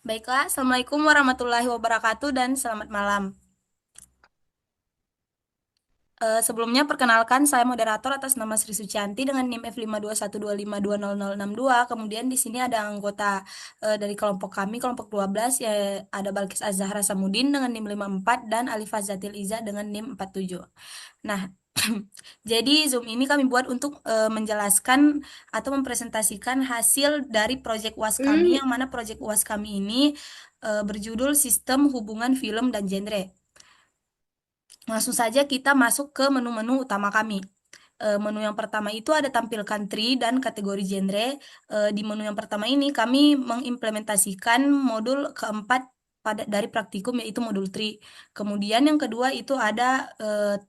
Baiklah, Assalamualaikum warahmatullahi wabarakatuh dan selamat malam. Sebelumnya perkenalkan saya moderator atas nama Sri Sucianti dengan NIM F52125200062. Kemudian di sini ada anggota dari kelompok kami, kelompok 12, ya ada Balkis Azahra Samudin dengan NIM 54 dan Alifah Zatil Iza dengan NIM 47. Nah, jadi Zoom ini kami buat untuk menjelaskan atau mempresentasikan hasil dari proyek UAS kami, yang mana proyek UAS kami ini berjudul Sistem Hubungan Film dan Genre. Langsung saja kita masuk ke menu-menu utama kami. Menu yang pertama itu ada tampilkan tree dan kategori genre. Di menu yang pertama ini kami mengimplementasikan modul keempat dari praktikum, yaitu modul tree. Kemudian yang kedua itu ada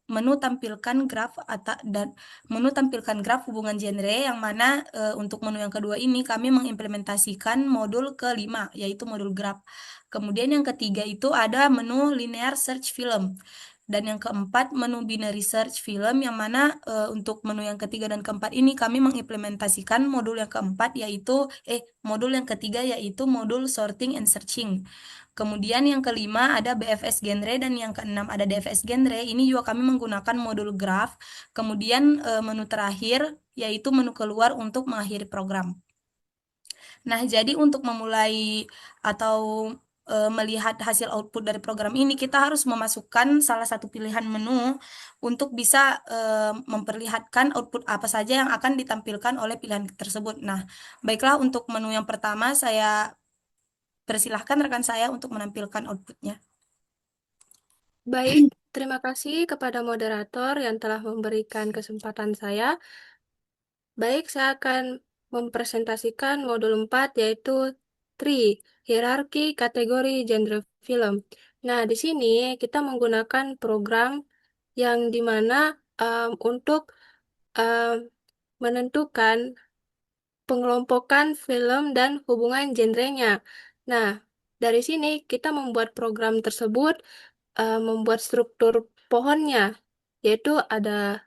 menu tampilkan graf dan menu tampilkan graf hubungan genre, yang mana untuk menu yang kedua ini kami mengimplementasikan modul kelima, yaitu modul graf. Kemudian yang ketiga itu ada menu linear search film. Dan yang keempat, menu binary search film, yang mana untuk menu yang ketiga dan keempat ini kami mengimplementasikan modul yang keempat, modul yang ketiga yaitu modul sorting and searching. Kemudian yang kelima ada BFS genre dan yang keenam ada DFS genre. Ini juga kami menggunakan modul graph. Kemudian menu terakhir yaitu menu keluar untuk mengakhiri program. Nah, jadi untuk memulai atau melihat hasil output dari program ini, kita harus memasukkan salah satu pilihan menu untuk bisa memperlihatkan output apa saja yang akan ditampilkan oleh pilihan tersebut. Nah, baiklah, untuk menu yang pertama saya persilahkan rekan saya untuk menampilkan outputnya. Baik, terima kasih kepada moderator yang telah memberikan kesempatan saya. Baik, saya akan mempresentasikan modul 4 yaitu Tree, hierarki kategori genre film. Nah, di sini kita menggunakan program yang dimana untuk em, menentukan pengelompokan film dan hubungan genrenya. Nah, dari sini kita membuat program tersebut membuat struktur pohonnya, yaitu ada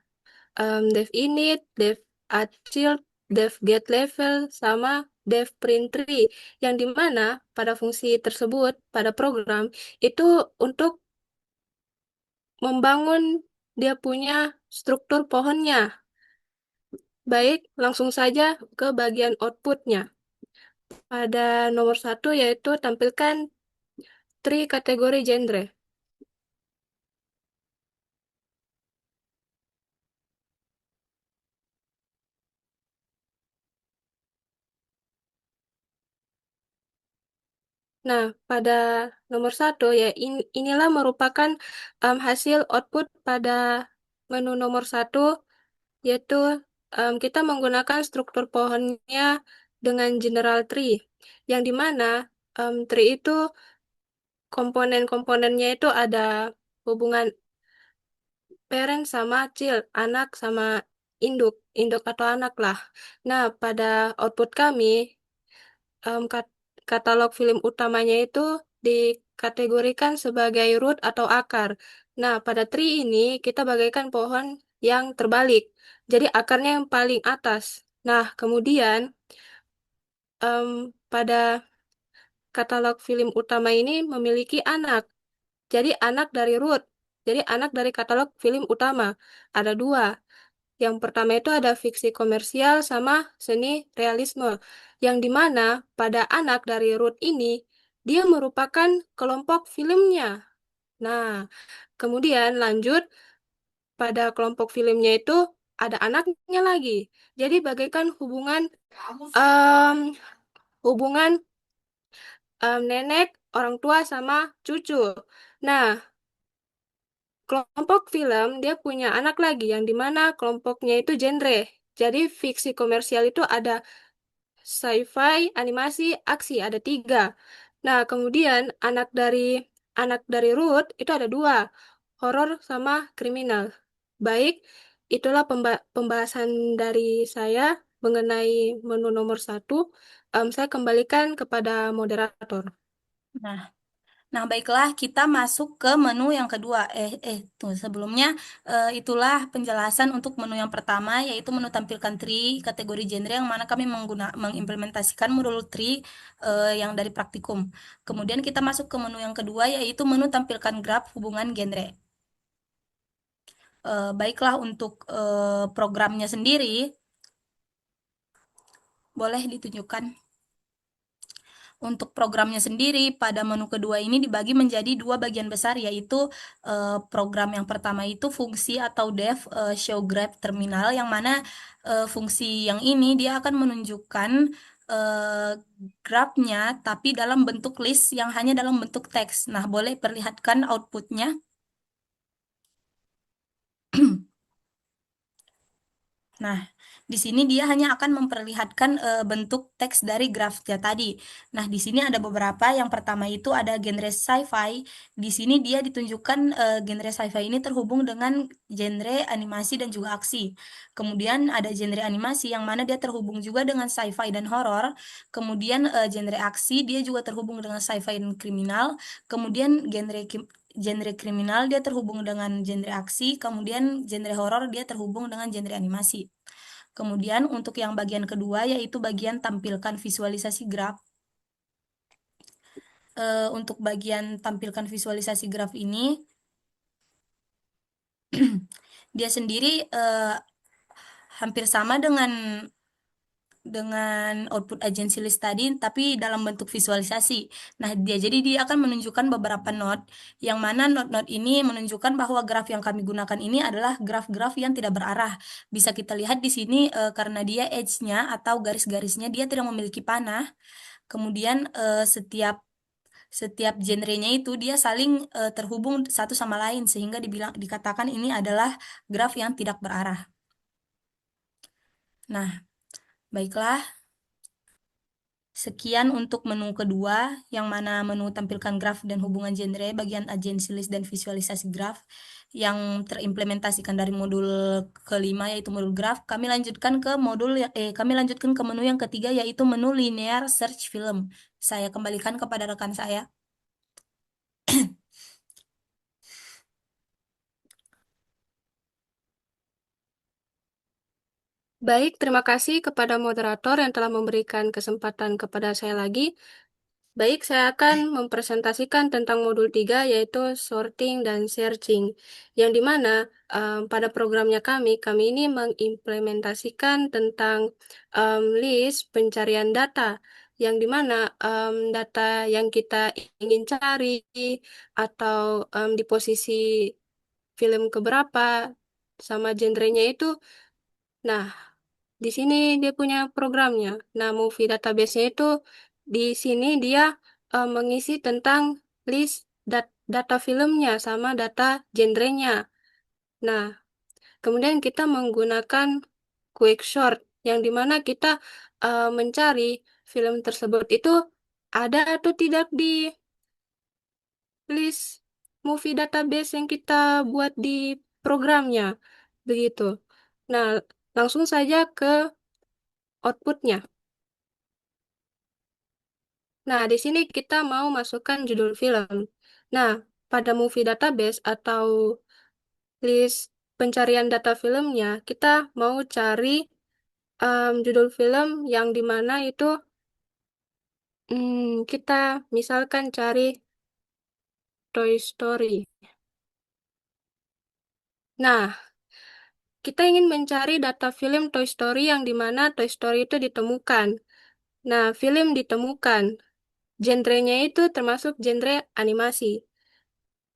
dev init, dev achild, dev get level, sama dev print tree, yang dimana pada fungsi tersebut, pada program, itu untuk membangun dia punya struktur pohonnya. Baik, langsung saja ke bagian outputnya. Pada nomor satu yaitu tampilkan tree kategori genre. Nah, pada nomor satu ya inilah merupakan hasil output pada menu nomor satu, yaitu kita menggunakan struktur pohonnya dengan general tree, yang dimana tree itu komponen-komponennya itu ada hubungan parent sama child, anak sama induk, induk atau anak lah. Nah, pada output kami katalog film utamanya itu dikategorikan sebagai root atau akar. Nah, pada tree ini kita bagaikan pohon yang terbalik. Jadi akarnya yang paling atas. Nah, kemudian pada katalog film utama ini memiliki anak. Jadi anak dari root. Jadi anak dari katalog film utama. Ada dua. Yang pertama itu ada fiksi komersial sama seni realisme, yang dimana pada anak dari Ruth ini, dia merupakan kelompok filmnya. Nah, kemudian lanjut pada kelompok filmnya itu ada anaknya lagi. Jadi bagaikan em, hubungan nenek, orang tua sama cucu. Nah, kelompok film dia punya anak lagi yang dimana kelompoknya itu genre. Jadi fiksi komersial itu ada sci-fi, animasi, aksi ada tiga. Nah, kemudian anak dari Ruth itu ada dua, horor sama kriminal. Baik, itulah pembahasan dari saya mengenai menu nomor satu. Saya kembalikan kepada moderator. Nah, Nah, baiklah, kita masuk ke menu yang kedua. Tuh sebelumnya itulah penjelasan untuk menu yang pertama, yaitu menu tampilkan tree kategori genre yang mana kami mengimplementasikan modul tree yang dari praktikum. Kemudian kita masuk ke menu yang kedua, yaitu menu tampilkan graf hubungan genre. Baiklah, untuk programnya sendiri, boleh ditunjukkan. Untuk programnya sendiri, pada menu kedua ini dibagi menjadi dua bagian besar, yaitu program yang pertama itu fungsi atau dev show graph terminal, yang mana fungsi yang ini dia akan menunjukkan eh, grafnya, tapi dalam bentuk list yang hanya dalam bentuk teks. Nah, boleh perlihatkan outputnya. Nah, di sini dia hanya akan memperlihatkan bentuk teks dari grafnya tadi. Nah, di sini ada beberapa. Yang pertama itu ada genre sci-fi. Di sini dia ditunjukkan genre sci-fi ini terhubung dengan genre animasi dan juga aksi. Kemudian ada genre animasi yang mana dia terhubung juga dengan sci-fi dan horor. Kemudian genre aksi dia juga terhubung dengan sci-fi dan kriminal. Kemudian genre kriminal dia terhubung dengan genre aksi, kemudian genre horor dia terhubung dengan genre animasi. Kemudian untuk yang bagian kedua yaitu bagian tampilkan visualisasi graf. Untuk bagian tampilkan visualisasi graf ini dia sendiri hampir sama dengan output agency list tadi, tapi dalam bentuk visualisasi. Nah, dia akan menunjukkan beberapa node, yang mana node-node ini menunjukkan bahwa graf yang kami gunakan ini adalah graf-graf yang tidak berarah. Bisa kita lihat di sini karena dia edge-nya atau garis-garisnya dia tidak memiliki panah. Kemudian setiap setiap genrenya itu dia saling terhubung satu sama lain sehingga dikatakan ini adalah graf yang tidak berarah. Nah, baiklah. Sekian untuk menu kedua, yang mana menu tampilkan graf dan hubungan genre, bagian agency list dan visualisasi graf yang terimplementasikan dari modul kelima yaitu modul graf. Kami lanjutkan ke menu yang ketiga yaitu menu linear search film. Saya kembalikan kepada rekan saya. Baik, terima kasih kepada moderator yang telah memberikan kesempatan kepada saya lagi. Baik, saya akan mempresentasikan tentang modul 3 yaitu sorting dan searching. Yang dimana pada programnya kami ini mengimplementasikan tentang list pencarian data. Yang dimana data yang kita ingin cari atau di posisi film keberapa sama genrenya itu. Nah, di sini dia punya programnya. Nah, movie database-nya itu di sini dia mengisi tentang list data filmnya sama data genrenya. Nah, kemudian kita menggunakan quick short yang dimana kita mencari film tersebut itu ada atau tidak di list movie database yang kita buat di programnya. Begitu. Nah, langsung saja ke outputnya. Nah, di sini kita mau masukkan judul film. Nah, pada movie database atau list pencarian data filmnya, kita mau cari judul film yang dimana itu kita misalkan cari Toy Story. Nah, kita ingin mencari data film Toy Story yang dimana Toy Story itu ditemukan. Nah, film ditemukan. Genrenya itu termasuk genre animasi.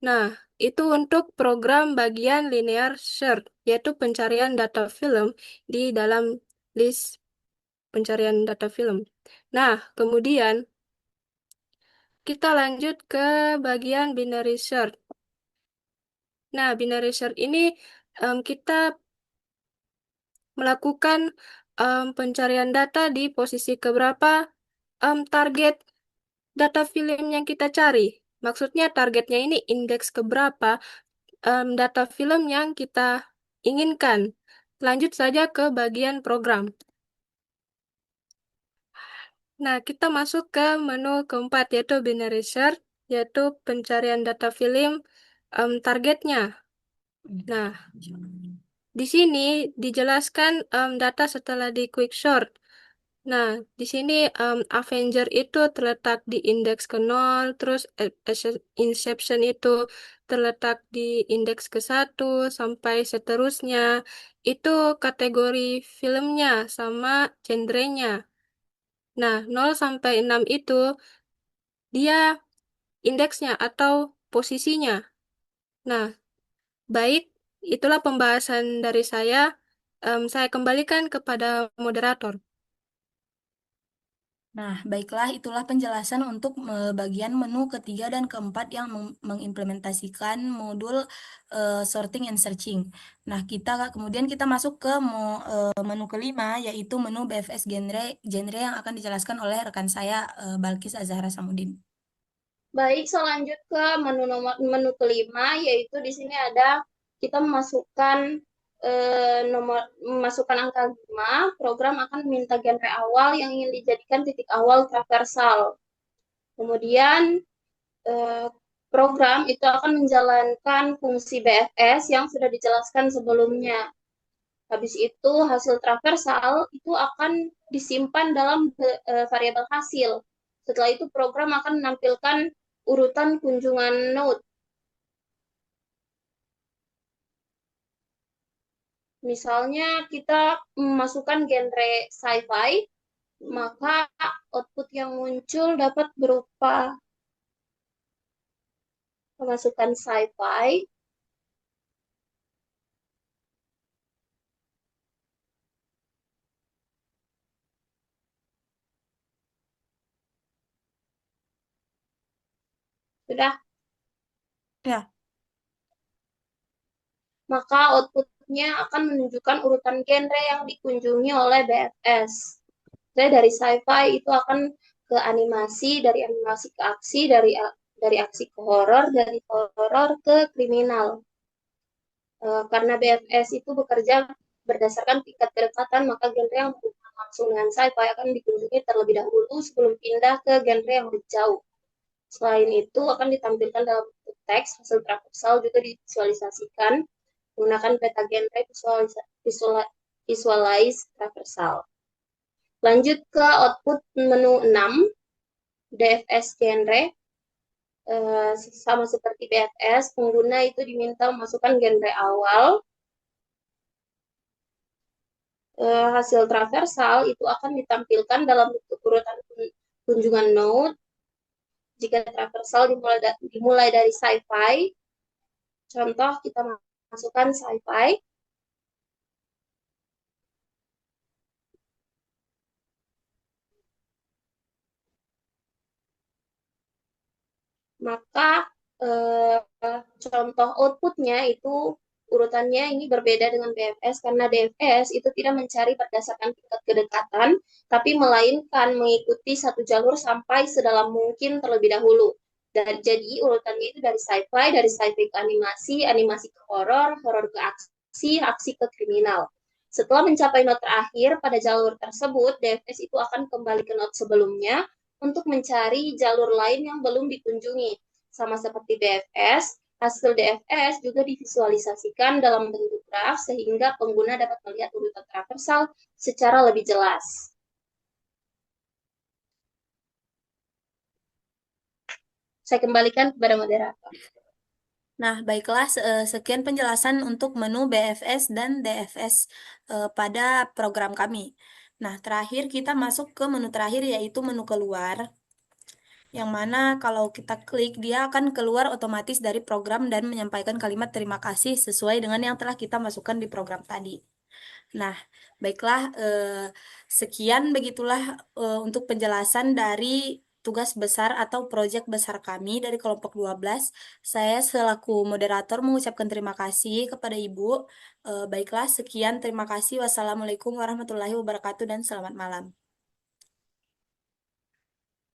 Nah, itu untuk program bagian linear search, yaitu pencarian data film di dalam list pencarian data film. Nah, kemudian kita lanjut ke bagian binary search. Nah, binary search ini kita melakukan pencarian data di posisi keberapa target data film yang kita cari. Maksudnya targetnya ini indeks keberapa data film yang kita inginkan. Lanjut saja ke bagian program. Nah, kita masuk ke menu keempat, yaitu binary search. yaitu pencarian data film targetnya. Nah, di sini dijelaskan data setelah di quick sort. Nah, di sini Avenger itu terletak di indeks ke nol, terus Inception itu terletak di indeks ke satu sampai seterusnya. Itu kategori filmnya sama genrenya. Nah, 0 sampai 6 itu dia indeksnya atau posisinya. Nah, baik, itulah pembahasan dari saya. Saya kembalikan kepada moderator. Nah, baiklah, itulah penjelasan untuk bagian menu ketiga dan keempat yang mengimplementasikan modul sorting and searching. Nah, kemudian kita masuk ke menu kelima, yaitu menu BFS genre yang akan dijelaskan oleh rekan saya, Balkis Azahra Samudin. Baik, selanjut ke menu kelima, yaitu di sini ada kita memasukkan angka 5. Program akan meminta genre awal yang ingin dijadikan titik awal traversal. Kemudian eh, program itu akan menjalankan fungsi BFS yang sudah dijelaskan sebelumnya. Habis itu hasil traversal itu akan disimpan dalam variabel hasil. Setelah itu program akan menampilkan urutan kunjungan node. Misalnya kita memasukkan genre sci-fi, maka output yang muncul dapat berupa pemasukan sci-fi, sudah, Ya, maka outputnya akan menunjukkan urutan genre yang dikunjungi oleh BFS. Saya dari sci-fi itu akan ke animasi, dari animasi ke aksi, dari aksi ke horor, dari horor ke kriminal. Karena BFS itu bekerja berdasarkan tingkat kedekatan, maka genre yang berhubungan langsung dengan sci-fi akan dikunjungi terlebih dahulu sebelum pindah ke genre yang lebih jauh. Selain itu, akan ditampilkan dalam bentuk teks, hasil traversal juga divisualisasikan menggunakan peta genre visualize traversal. Lanjut ke output menu 6, DFS genre. Sama seperti BFS, pengguna itu diminta memasukkan genre awal. Hasil traversal itu akan ditampilkan dalam bentuk urutan kunjungan node. Jika traversal dimulai dari sci-fi, contoh kita masukkan sci-fi, maka contoh outputnya itu urutannya ini berbeda dengan DFS karena DFS itu tidak mencari berdasarkan tingkat kedekatan, tapi melainkan mengikuti satu jalur sampai sedalam mungkin terlebih dahulu. Dan jadi urutannya itu dari sci-fi ke animasi, animasi ke horor, horor ke aksi, aksi ke kriminal. Setelah mencapai not terakhir pada jalur tersebut, DFS itu akan kembali ke not sebelumnya untuk mencari jalur lain yang belum dikunjungi. Sama seperti DFS, hasil DFS juga divisualisasikan dalam bentuk graf sehingga pengguna dapat melihat urutan traversal secara lebih jelas. Saya kembalikan kepada moderator. nah, baiklah, sekian penjelasan untuk menu BFS dan DFS pada program kami. Nah, terakhir kita masuk ke menu terakhir, yaitu menu keluar, yang mana kalau kita klik, dia akan keluar otomatis dari program dan menyampaikan kalimat terima kasih sesuai dengan yang telah kita masukkan di program tadi. Nah, baiklah, sekian begitulah untuk penjelasan dari tugas besar atau proyek besar kami dari kelompok 12. Saya selaku moderator mengucapkan terima kasih kepada Ibu. Baiklah, sekian, terima kasih. Wassalamualaikum warahmatullahi wabarakatuh dan selamat malam.